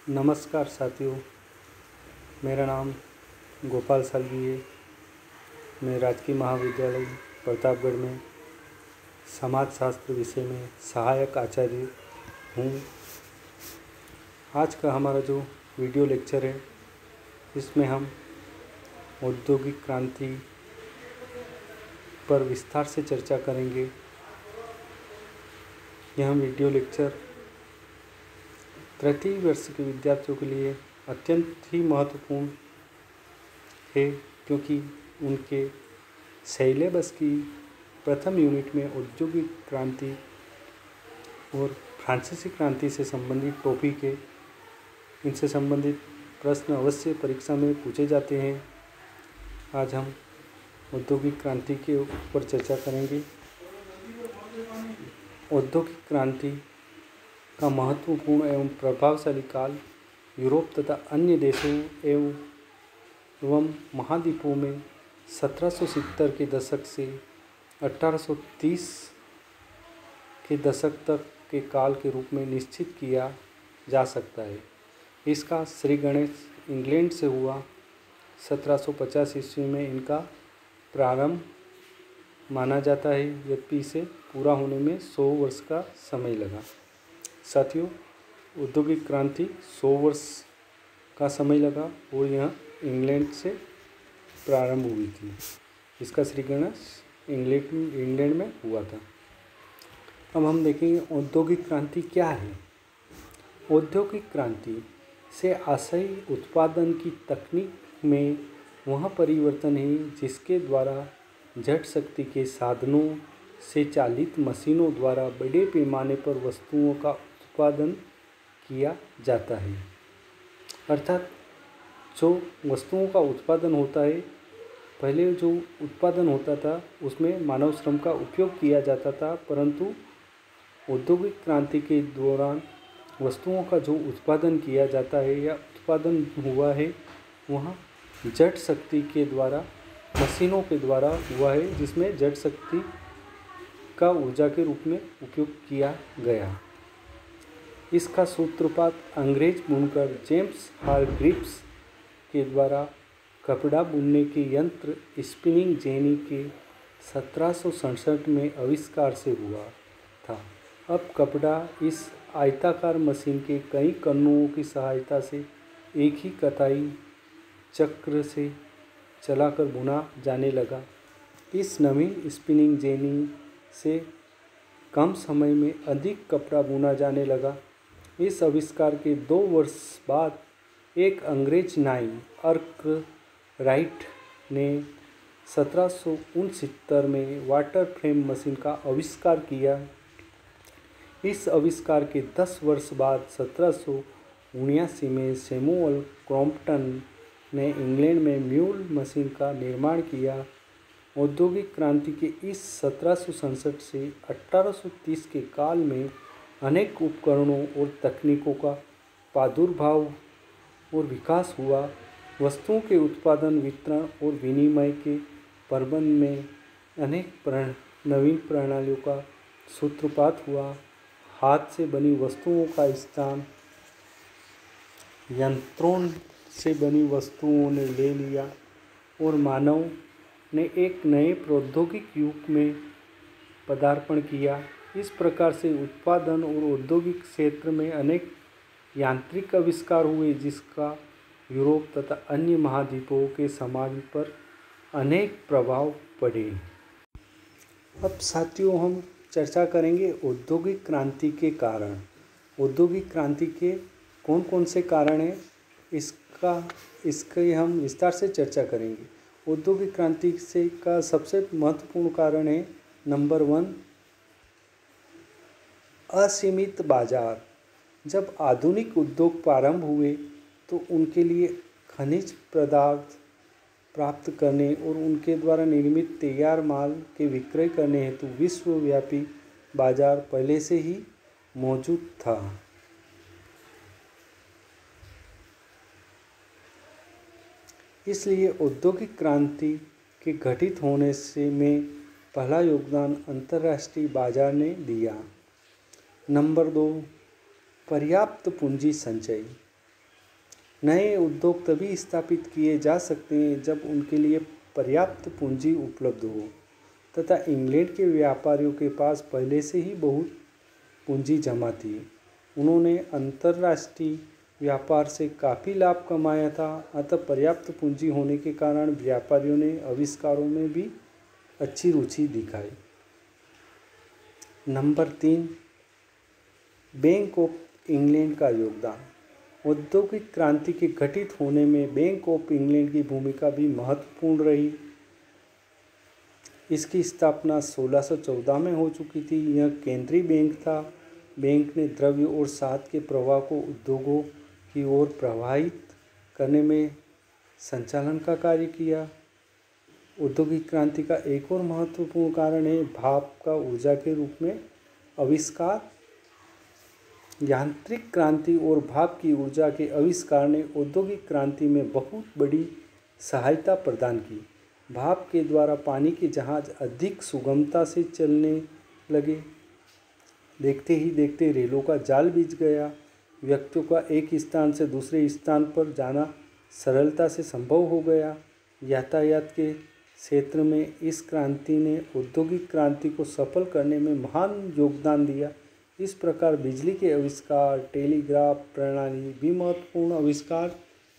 नमस्कार साथियों, मेरा नाम गोपाल सालवी है। मैं राजकीय महाविद्यालय प्रतापगढ़ में समाजशास्त्र विषय में सहायक आचार्य हूँ। आज का हमारा जो वीडियो लेक्चर है, इसमें हम औद्योगिक क्रांति पर विस्तार से चर्चा करेंगे। यह वीडियो लेक्चर तृतीय वर्ष के विद्यार्थियों के लिए अत्यंत ही महत्वपूर्ण है, क्योंकि उनके सिलेबस की प्रथम यूनिट में औद्योगिक क्रांति और फ्रांसीसी क्रांति से संबंधित टॉपिक है। इनसे संबंधित प्रश्न अवश्य परीक्षा में पूछे जाते हैं। आज हम औद्योगिक क्रांति के ऊपर चर्चा करेंगे। औद्योगिक क्रांति का महत्वपूर्ण एवं प्रभावशाली काल यूरोप तथा अन्य देशों एवं महाद्वीपों में 1770 के दशक से 1830 के दशक तक के काल के रूप में निश्चित किया जा सकता है। इसका श्री गणेश इंग्लैंड से हुआ। 1750 ईस्वी में इनका प्रारंभ माना जाता है, यद्यपि इसे पूरा होने में 100 वर्ष का समय लगा। साथियों, औद्योगिक क्रांति 100 वर्ष का समय लगा और यह इंग्लैंड से प्रारंभ हुई थी। इसका श्री गणेश इंग्लैंड में हुआ था। अब हम देखेंगे औद्योगिक क्रांति क्या है। औद्योगिक क्रांति से आशय उत्पादन की तकनीक में वह परिवर्तन है जिसके द्वारा जड़ शक्ति के साधनों से चालित मशीनों द्वारा बड़े पैमाने पर वस्तुओं का उत्पादन किया जाता है। अर्थात जो वस्तुओं का उत्पादन होता है, पहले जो उत्पादन होता था उसमें मानव श्रम का उपयोग किया जाता था, परंतु औद्योगिक क्रांति के दौरान वस्तुओं का जो उत्पादन किया जाता है या उत्पादन हुआ है, वह जड़ शक्ति के द्वारा, मशीनों के द्वारा हुआ है, जिसमें जड़ शक्ति का ऊर्जा के रूप में उपयोग किया गया। इसका सूत्रपात अंग्रेज बुनकर जेम्स हारग्रीव्स के द्वारा कपड़ा बुनने के यंत्र स्पिनिंग जेनी के 1767 में आविष्कार से हुआ था। अब कपड़ा इस आयताकार मशीन के कई कन्नुओं की सहायता से एक ही कताई चक्र से चलाकर बुना जाने लगा। इस नवीन स्पिनिंग जेनी से कम समय में अधिक कपड़ा बुना जाने लगा। इस आविष्कार के 2 वर्ष बाद एक अंग्रेज नाई आर्कराइट ने 1769 में वाटर फ्रेम मशीन का आविष्कार किया। इस आविष्कार के 10 वर्ष बाद 1779 में सैमुअल क्रॉम्पटन ने इंग्लैंड में म्यूल मशीन का निर्माण किया। औद्योगिक क्रांति के इस 1767 से 1830 के काल में अनेक उपकरणों और तकनीकों का प्रादुर्भाव और विकास हुआ। वस्तुओं के उत्पादन, वितरण और विनिमय के प्रबंध में अनेक नवीन प्रणालियों का सूत्रपात हुआ। हाथ से बनी वस्तुओं का स्थान यंत्रों से बनी वस्तुओं ने ले लिया और मानव ने एक नए प्रौद्योगिक युग में पदार्पण किया। इस प्रकार से उत्पादन और औद्योगिक क्षेत्र में अनेक यांत्रिक आविष्कार हुए, जिसका यूरोप तथा अन्य महाद्वीपों के समाज पर अनेक प्रभाव पड़े। अब साथियों, हम चर्चा करेंगे औद्योगिक क्रांति के कारण। औद्योगिक क्रांति के कौन कौन से कारण हैं, इसकी हम विस्तार से चर्चा करेंगे। औद्योगिक क्रांति से का सबसे महत्वपूर्ण कारण है नंबर 1, असीमित बाजार। जब आधुनिक उद्योग प्रारंभ हुए तो उनके लिए खनिज पदार्थ प्राप्त करने और उनके द्वारा निर्मित तैयार माल के विक्रय करने हेतु विश्वव्यापी बाजार पहले से ही मौजूद था। इसलिए औद्योगिक क्रांति के घटित होने से में पहला योगदान अंतर्राष्ट्रीय बाजार ने दिया। नंबर 2, पर्याप्त पूंजी संचय। नए उद्योग तभी स्थापित किए जा सकते हैं जब उनके लिए पर्याप्त पूंजी उपलब्ध हो तथा इंग्लैंड के व्यापारियों के पास पहले से ही बहुत पूंजी जमा थी। उन्होंने अंतर्राष्ट्रीय व्यापार से काफ़ी लाभ कमाया था, अतः पर्याप्त पूंजी होने के कारण व्यापारियों ने आविष्कारों में भी अच्छी रुचि दिखाई। नंबर 3, बैंक ऑफ इंग्लैंड का योगदान। औद्योगिक क्रांति के घटित होने में बैंक ऑफ इंग्लैंड की भूमिका भी महत्वपूर्ण रही। इसकी स्थापना 1614 में हो चुकी थी। यह केंद्रीय बैंक था। बैंक ने द्रव्य और साथ के प्रवाह को उद्योगों की ओर प्रवाहित करने में संचालन का कार्य किया। औद्योगिक क्रांति का एक और महत्वपूर्ण कारण है भाप का ऊर्जा के रूप में आविष्कार। यांत्रिक क्रांति और भाप की ऊर्जा के आविष्कार ने औद्योगिक क्रांति में बहुत बड़ी सहायता प्रदान की। भाप के द्वारा पानी के जहाज अधिक सुगमता से चलने लगे। देखते ही देखते रेलों का जाल बिछ गया। व्यक्तियों का एक स्थान से दूसरे स्थान पर जाना सरलता से संभव हो गया। यातायात के क्षेत्र में इस क्रांति ने औद्योगिक क्रांति को सफल करने में महान योगदान दिया। इस प्रकार बिजली के आविष्कार, टेलीग्राफ प्रणाली भी महत्वपूर्ण आविष्कार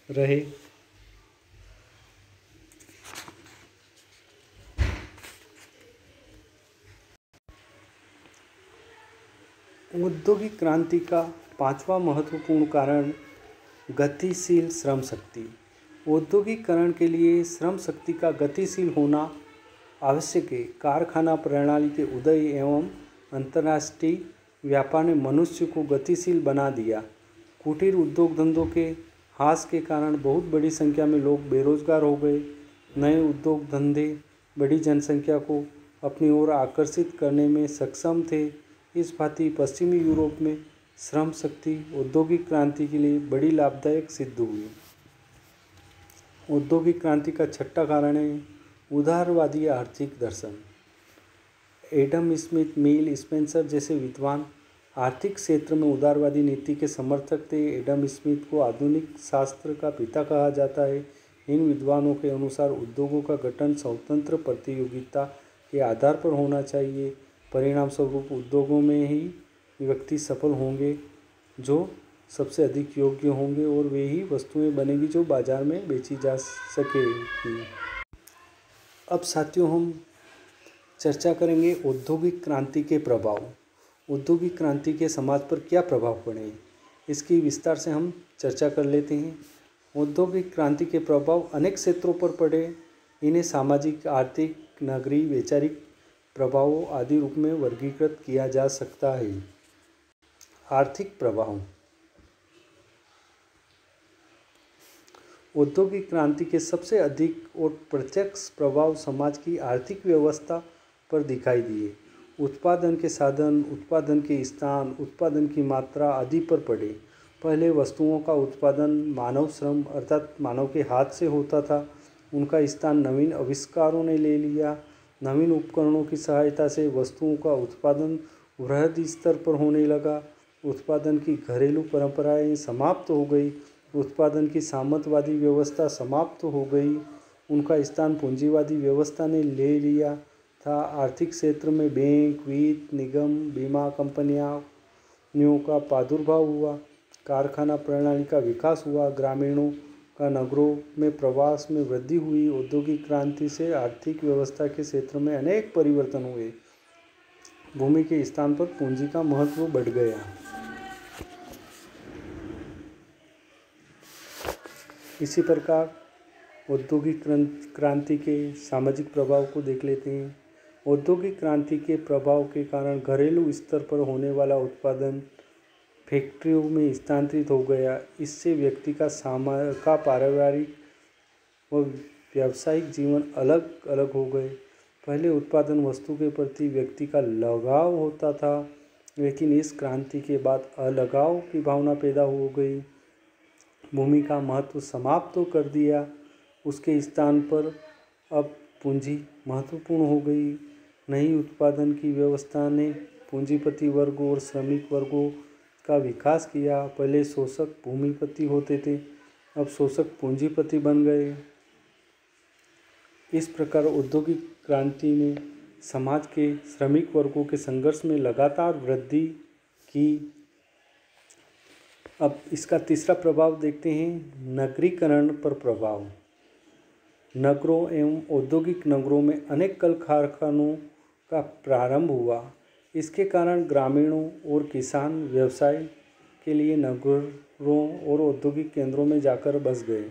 रहे। औद्योगिक क्रांति का 5वां महत्वपूर्ण कारण गतिशील श्रम शक्ति। औद्योगिकरण के लिए श्रम शक्ति का गतिशील होना आवश्यक है। कारखाना प्रणाली के उदय एवं अंतर्राष्ट्रीय व्यापार ने मनुष्य को गतिशील बना दिया। कुटीर उद्योग धंधों के ह्रास के कारण बहुत बड़ी संख्या में लोग बेरोजगार हो गए। नए उद्योग धंधे बड़ी जनसंख्या को अपनी ओर आकर्षित करने में सक्षम थे। इस भांति पश्चिमी यूरोप में श्रम शक्ति औद्योगिक क्रांति के लिए बड़ी लाभदायक सिद्ध हुई। औद्योगिक क्रांति का 6वां कारण है उदारवादी आर्थिक दर्शन। एडम स्मिथ, मिल, स्पेंसर जैसे विद्वान आर्थिक क्षेत्र में उदारवादी नीति के समर्थक थे। एडम स्मिथ को आधुनिक शास्त्र का पिता कहा जाता है। इन विद्वानों के अनुसार उद्योगों का गठन स्वतंत्र प्रतियोगिता के आधार पर होना चाहिए। परिणाम स्वरूप उद्योगों में ही व्यक्ति सफल होंगे जो सबसे अधिक योग्य होंगे और वे ही वस्तुएं बनेगी जो बाजार में बेची जा सकेगी। अब साथियों हम चर्चा करेंगे औद्योगिक क्रांति के प्रभाव। औद्योगिक क्रांति के समाज पर क्या प्रभाव पड़े इसकी विस्तार से हम चर्चा कर लेते हैं। औद्योगिक क्रांति के प्रभाव अनेक क्षेत्रों पर पड़े। इन्हें सामाजिक, आर्थिक, नगरीय, वैचारिक प्रभावों आदि रूप में वर्गीकृत किया जा सकता है। आर्थिक प्रभाव। औद्योगिक क्रांति के सबसे अधिक और प्रत्यक्ष प्रभाव समाज की आर्थिक व्यवस्था पर दिखाई दिए। उत्पादन के साधन, उत्पादन के स्थान, उत्पादन की मात्रा आदि पर पड़े। पहले वस्तुओं का उत्पादन मानव श्रम अर्थात मानव के हाथ से होता था। उनका स्थान नवीन आविष्कारों ने ले लिया। नवीन उपकरणों की सहायता से वस्तुओं का उत्पादन वृहद स्तर पर होने लगा। उत्पादन की घरेलू परंपराएं समाप्त हो गई। उत्पादन की सामंतवादी व्यवस्था समाप्त हो गई। उनका स्थान पूंजीवादी व्यवस्था ने ले लिया था। आर्थिक क्षेत्र में बैंक, वित्त, निगम, बीमा कंपनियों का प्रादुर्भाव हुआ। कारखाना प्रणाली का विकास हुआ। ग्रामीणों का नगरों में प्रवास में वृद्धि हुई। औद्योगिक क्रांति से आर्थिक व्यवस्था के क्षेत्र में अनेक परिवर्तन हुए। भूमि के स्थान पर पूंजी का महत्व बढ़ गया। इसी प्रकार औद्योगिक क्रांति के सामाजिक प्रभाव को देख लेते हैं। औद्योगिक क्रांति के प्रभाव के कारण घरेलू स्तर पर होने वाला उत्पादन फैक्ट्रियों में स्थानांतरित हो गया। इससे व्यक्ति का पारिवारिक व व्यावसायिक जीवन अलग अलग हो गए। पहले उत्पादन वस्तु के प्रति व्यक्ति का लगाव होता था, लेकिन इस क्रांति के बाद अलगाव की भावना पैदा हो गई। भूमि का महत्व समाप्त तो कर दिया। उसके स्थान पर अब पूंजी महत्वपूर्ण हो गई। नई उत्पादन की व्यवस्था ने पूंजीपति वर्ग और श्रमिक वर्गों का विकास किया। पहले शोषक भूमिपति होते थे, अब शोषक पूंजीपति बन गए। इस प्रकार औद्योगिक क्रांति ने समाज के श्रमिक वर्गों के संघर्ष में लगातार वृद्धि की। अब इसका तीसरा प्रभाव देखते हैं, नगरीकरण पर प्रभाव। नगरों एवं औद्योगिक नगरों में अनेक कल कारखानों का प्रारंभ हुआ। इसके कारण ग्रामीणों और किसान व्यवसाय के लिए नगरों और औद्योगिक केंद्रों में जाकर बस गए,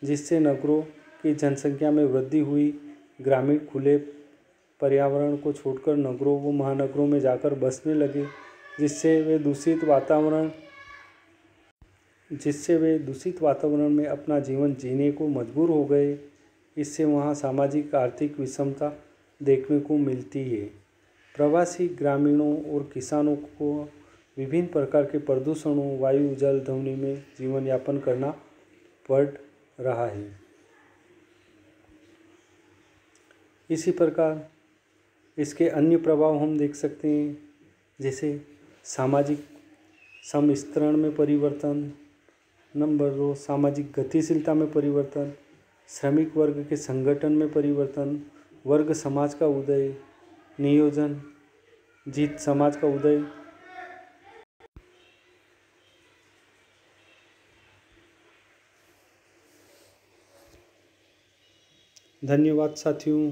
जिससे नगरों की जनसंख्या में वृद्धि हुई। ग्रामीण खुले पर्यावरण को छोड़कर नगरों व महानगरों में जाकर बसने लगे, जिससे वे दूषित वातावरण में अपना जीवन जीने को मजबूर हो गए। इससे वहाँ सामाजिक आर्थिक विषमता देखने को मिलती है। प्रवासी ग्रामीणों और किसानों को विभिन्न प्रकार के प्रदूषणों, वायु, जल, ध्वनि में जीवन यापन करना पड़ रहा है। इसी प्रकार इसके अन्य प्रभाव हम देख सकते हैं, जैसे सामाजिक समस्तरण में परिवर्तन। नंबर 2, सामाजिक गतिशीलता में परिवर्तन, श्रमिक वर्ग के संगठन में परिवर्तन, वर्ग समाज का उदय, नियोजन जीत समाज का उदय। धन्यवाद साथियों।